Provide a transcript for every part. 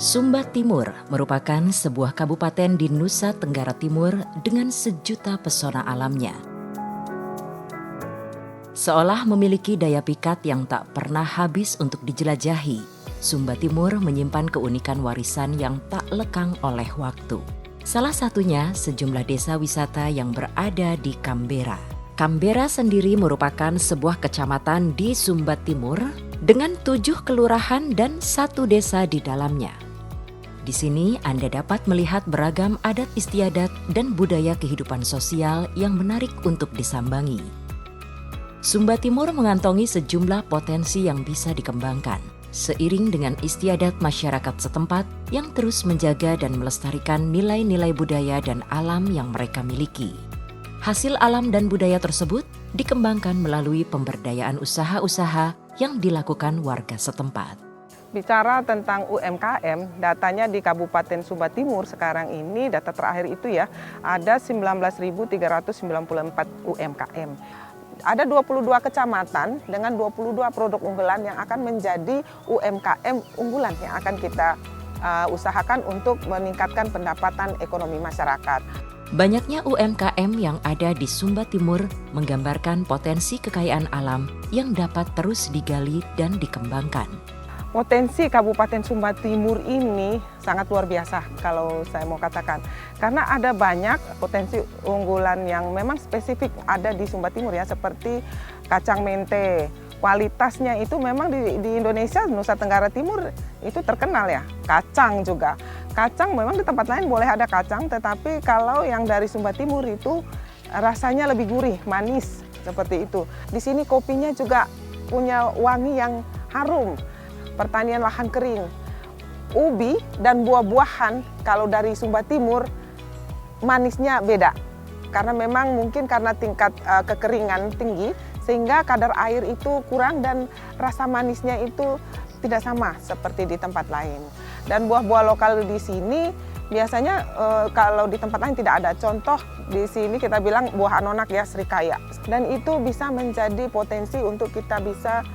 Sumba Timur merupakan sebuah kabupaten di Nusa Tenggara Timur dengan sejuta pesona alamnya. Seolah memiliki daya pikat yang tak pernah habis untuk dijelajahi, Sumba Timur menyimpan keunikan warisan yang tak lekang oleh waktu. Salah satunya sejumlah desa wisata yang berada di Canberra. Canberra sendiri merupakan sebuah kecamatan di Sumba Timur dengan 7 kelurahan dan 1 desa di dalamnya. Di sini Anda dapat melihat beragam adat istiadat dan budaya kehidupan sosial yang menarik untuk disambangi. Sumba Timur mengantongi sejumlah potensi yang bisa dikembangkan, seiring dengan istiadat masyarakat setempat yang terus menjaga dan melestarikan nilai-nilai budaya dan alam yang mereka miliki. Hasil alam dan budaya tersebut dikembangkan melalui pemberdayaan usaha-usaha yang dilakukan warga setempat. Bicara tentang UMKM, datanya di Kabupaten Sumba Timur sekarang ini, data terakhir itu ya, ada 19.394 UMKM. Ada 22 kecamatan dengan 22 produk unggulan yang akan menjadi UMKM unggulan yang akan kita usahakan untuk meningkatkan pendapatan ekonomi masyarakat. Banyaknya UMKM yang ada di Sumba Timur menggambarkan potensi kekayaan alam yang dapat terus digali dan dikembangkan. Potensi Kabupaten Sumba Timur ini sangat luar biasa kalau saya mau katakan. Karena ada banyak potensi unggulan yang memang spesifik ada di Sumba Timur ya, seperti kacang mente. Kualitasnya itu memang di Indonesia, Nusa Tenggara Timur itu terkenal ya. Kacang juga. Kacang memang di tempat lain boleh ada kacang, tetapi kalau yang dari Sumba Timur itu rasanya lebih gurih, manis seperti itu. Di sini kopinya juga punya wangi yang harum. Pertanian lahan kering, ubi dan buah-buahan kalau dari Sumba Timur manisnya beda. Karena memang mungkin karena tingkat kekeringan tinggi sehingga kadar air itu kurang dan rasa manisnya itu tidak sama seperti di tempat lain. Dan buah-buah lokal di sini biasanya kalau di tempat lain tidak ada. Contoh di sini kita bilang buah anonak ya, serikaya. Dan itu bisa menjadi potensi untuk kita bisa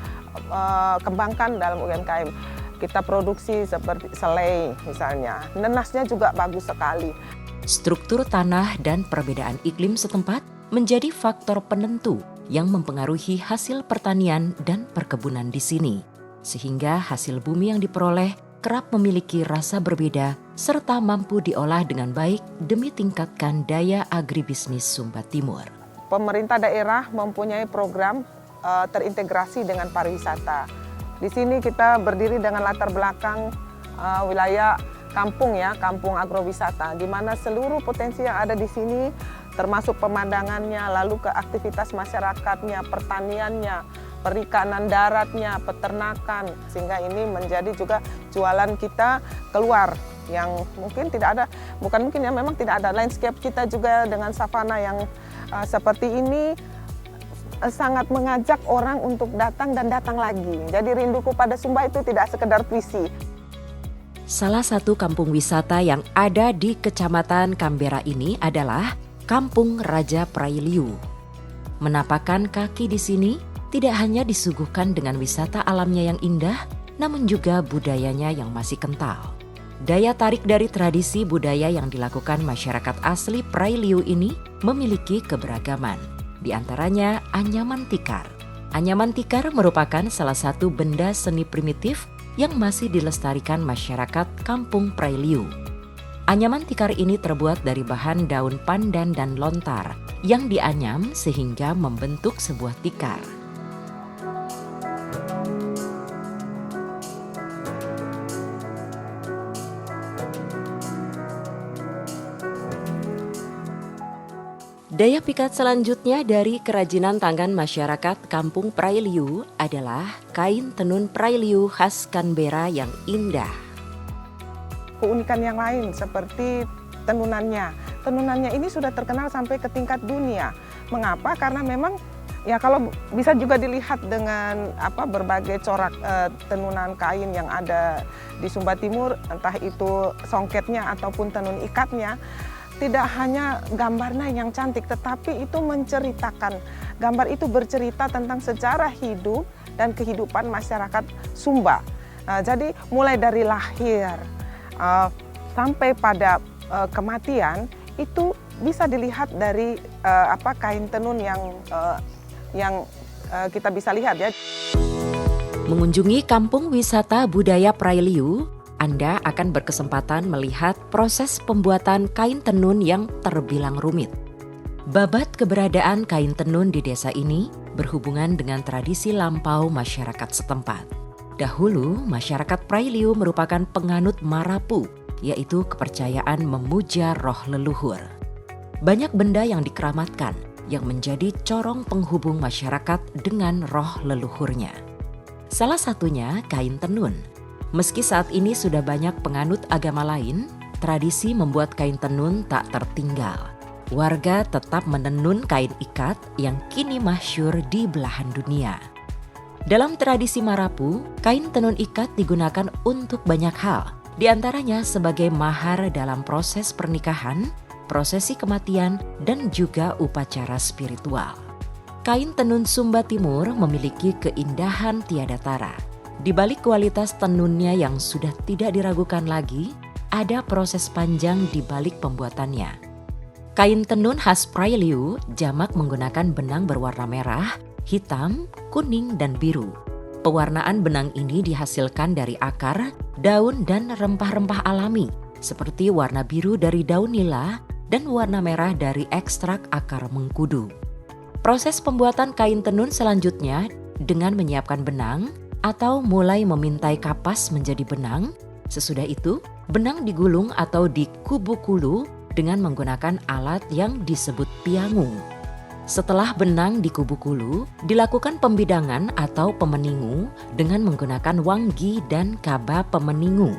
kembangkan dalam UMKM. Kita produksi seperti selai misalnya, nenasnya juga bagus sekali. Struktur tanah dan perbedaan iklim setempat menjadi faktor penentu yang mempengaruhi hasil pertanian dan perkebunan di sini. Sehingga hasil bumi yang diperoleh kerap memiliki rasa berbeda serta mampu diolah dengan baik demi tingkatkan daya agribisnis Sumba Timur. Pemerintah daerah mempunyai program terintegrasi dengan pariwisata. Di sini kita berdiri dengan latar belakang wilayah kampung ya, kampung agrowisata, di mana seluruh potensi yang ada di sini, termasuk pemandangannya, lalu ke aktivitas masyarakatnya, pertaniannya, perikanan daratnya, peternakan, sehingga ini menjadi juga jualan kita keluar yang mungkin tidak ada, bukan mungkin ya, memang tidak ada landscape kita juga dengan savana yang seperti ini. Sangat mengajak orang untuk datang dan datang lagi. Jadi rinduku pada Sumba itu tidak sekedar puisi. Salah satu kampung wisata yang ada di Kecamatan Canberra ini adalah Kampung Raja Prailiu. Menapakkan kaki di sini tidak hanya disuguhkan dengan wisata alamnya yang indah, namun juga budayanya yang masih kental. Daya tarik dari tradisi budaya yang dilakukan masyarakat asli Prailiu ini memiliki keberagaman. Di antaranya anyaman tikar. Anyaman tikar merupakan salah satu benda seni primitif yang masih dilestarikan masyarakat Kampung Prailiu. Anyaman tikar ini terbuat dari bahan daun pandan dan lontar yang dianyam sehingga membentuk sebuah tikar. Daya pikat selanjutnya dari kerajinan tangan masyarakat Kampung Prailiu adalah kain tenun Prailiu khas Canberra yang indah. Keunikan yang lain seperti tenunannya. Tenunannya ini sudah terkenal sampai ke tingkat dunia. Mengapa? Karena memang ya kalau bisa juga dilihat dengan berbagai corak tenunan kain yang ada di Sumba Timur, entah itu songketnya ataupun tenun ikatnya. Tidak hanya gambarnya yang cantik, tetapi itu menceritakan. Gambar itu bercerita tentang sejarah hidup dan kehidupan masyarakat Sumba. Jadi mulai dari lahir, uh, sampai pada kematian itu bisa dilihat dari kain tenun yang kita bisa lihat ya. Mengunjungi kampung wisata budaya Prailiu, Anda akan berkesempatan melihat proses pembuatan kain tenun yang terbilang rumit. Babat keberadaan kain tenun di desa ini berhubungan dengan tradisi lampau masyarakat setempat. Dahulu, masyarakat Prailiu merupakan penganut Marapu, yaitu kepercayaan memuja roh leluhur. Banyak benda yang dikeramatkan yang menjadi corong penghubung masyarakat dengan roh leluhurnya. Salah satunya kain tenun. Meski saat ini sudah banyak penganut agama lain, tradisi membuat kain tenun tak tertinggal. Warga tetap menenun kain ikat yang kini masyhur di belahan dunia. Dalam tradisi Marapu, kain tenun ikat digunakan untuk banyak hal, di antaranya sebagai mahar dalam proses pernikahan, prosesi kematian, dan juga upacara spiritual. Kain tenun Sumba Timur memiliki keindahan tiada tara. Di balik kualitas tenunnya yang sudah tidak diragukan lagi, ada proses panjang di balik pembuatannya. Kain tenun khas Prailiu jamak menggunakan benang berwarna merah, hitam, kuning, dan biru. Pewarnaan benang ini dihasilkan dari akar, daun, dan rempah-rempah alami seperti warna biru dari daun nila dan warna merah dari ekstrak akar mengkudu. Proses pembuatan kain tenun selanjutnya dengan menyiapkan benang atau mulai memintai kapas menjadi benang. Sesudah itu, benang digulung atau dikubukulu dengan menggunakan alat yang disebut piangung. Setelah benang dikubukulu, dilakukan pembidangan atau pemeningu dengan menggunakan wanggi dan kaba pemeningu.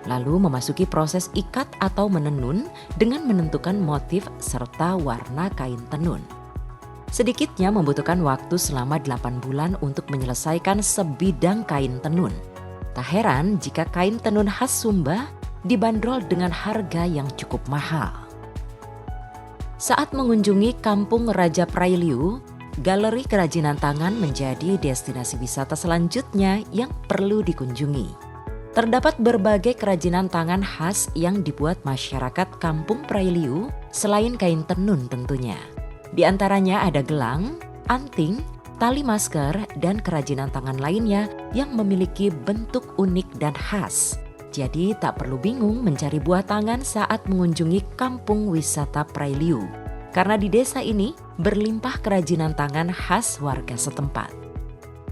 Lalu memasuki proses ikat atau menenun dengan menentukan motif serta warna kain tenun. Sedikitnya membutuhkan waktu selama 8 bulan untuk menyelesaikan sebidang kain tenun. Tak heran jika kain tenun khas Sumba dibanderol dengan harga yang cukup mahal. Saat mengunjungi Kampung Raja Prailiu, Galeri Kerajinan Tangan menjadi destinasi wisata selanjutnya yang perlu dikunjungi. Terdapat berbagai kerajinan tangan khas yang dibuat masyarakat Kampung Prailiu selain kain tenun tentunya. Di antaranya ada gelang, anting, tali masker, dan kerajinan tangan lainnya yang memiliki bentuk unik dan khas. Jadi tak perlu bingung mencari buah tangan saat mengunjungi kampung wisata Prailiu. Karena di desa ini berlimpah kerajinan tangan khas warga setempat.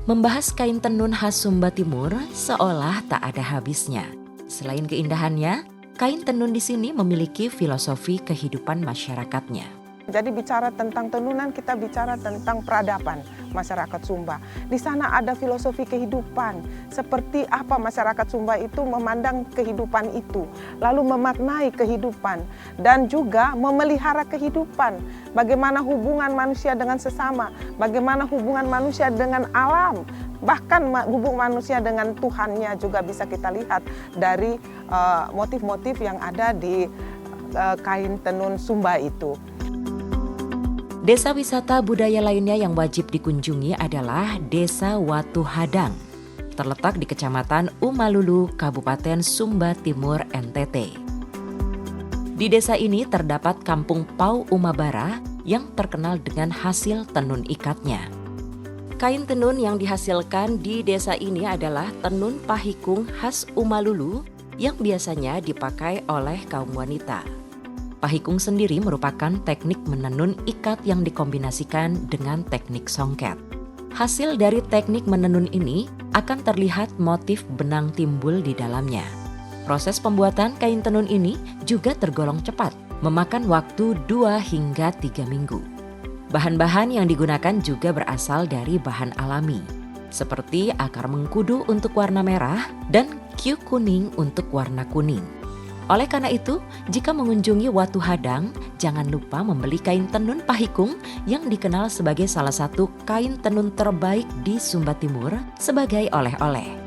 Membahas kain tenun khas Sumba Timur seolah tak ada habisnya. Selain keindahannya, kain tenun di sini memiliki filosofi kehidupan masyarakatnya. Jadi bicara tentang tenunan, kita bicara tentang peradaban masyarakat Sumba. Di sana ada filosofi kehidupan, seperti apa masyarakat Sumba itu memandang kehidupan itu, lalu memaknai kehidupan, dan juga memelihara kehidupan. Bagaimana hubungan manusia dengan sesama, bagaimana hubungan manusia dengan alam, bahkan hubungan manusia dengan Tuhannya juga bisa kita lihat dari motif-motif yang ada di kain tenun Sumba itu. Desa wisata budaya lainnya yang wajib dikunjungi adalah Desa Watu Hadang. Terletak di Kecamatan Umalulu, Kabupaten Sumba Timur, NTT. Di desa ini terdapat Kampung Pau Umabara yang terkenal dengan hasil tenun ikatnya. Kain tenun yang dihasilkan di desa ini adalah tenun pahikung khas Umalulu yang biasanya dipakai oleh kaum wanita. Pahikung sendiri merupakan teknik menenun ikat yang dikombinasikan dengan teknik songket. Hasil dari teknik menenun ini akan terlihat motif benang timbul di dalamnya. Proses pembuatan kain tenun ini juga tergolong cepat, memakan waktu 2 hingga 3 minggu. Bahan-bahan yang digunakan juga berasal dari bahan alami, seperti akar mengkudu untuk warna merah dan kyu kuning untuk warna kuning. Oleh karena itu, jika mengunjungi Watu Hadang, jangan lupa membeli kain tenun pahikung yang dikenal sebagai salah satu kain tenun terbaik di Sumba Timur sebagai oleh-oleh.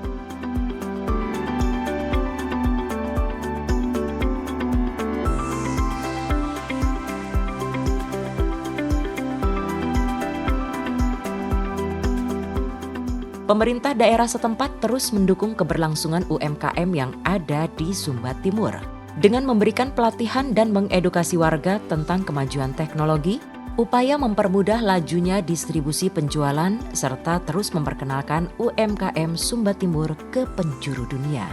Pemerintah daerah setempat terus mendukung keberlangsungan UMKM yang ada di Sumba Timur dengan memberikan pelatihan dan mengedukasi warga tentang kemajuan teknologi, upaya mempermudah lajunya distribusi penjualan, serta terus memperkenalkan UMKM Sumba Timur ke penjuru dunia.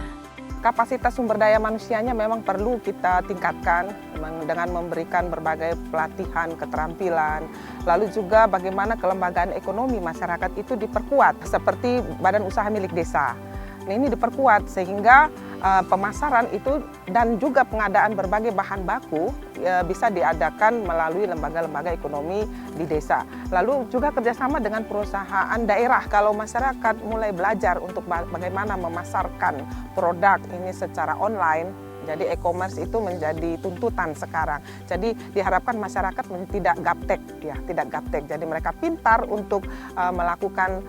Kapasitas sumber daya manusianya memang perlu kita tingkatkan dengan memberikan berbagai pelatihan, keterampilan, lalu juga bagaimana kelembagaan ekonomi masyarakat itu diperkuat seperti badan usaha milik desa. Nah, ini diperkuat sehingga pemasaran itu dan juga pengadaan berbagai bahan baku bisa diadakan melalui lembaga-lembaga ekonomi di desa. Lalu juga kerjasama dengan perusahaan daerah kalau masyarakat mulai belajar untuk bagaimana memasarkan produk ini secara online. Jadi e-commerce itu menjadi tuntutan sekarang. Jadi diharapkan masyarakat tidak gaptek, ya, tidak gaptek. Jadi mereka pintar untuk melakukan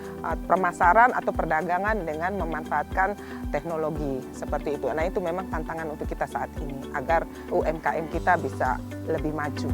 pemasaran atau perdagangan dengan memanfaatkan teknologi seperti itu. Nah, itu memang tantangan untuk kita saat ini agar UMKM kita bisa lebih maju.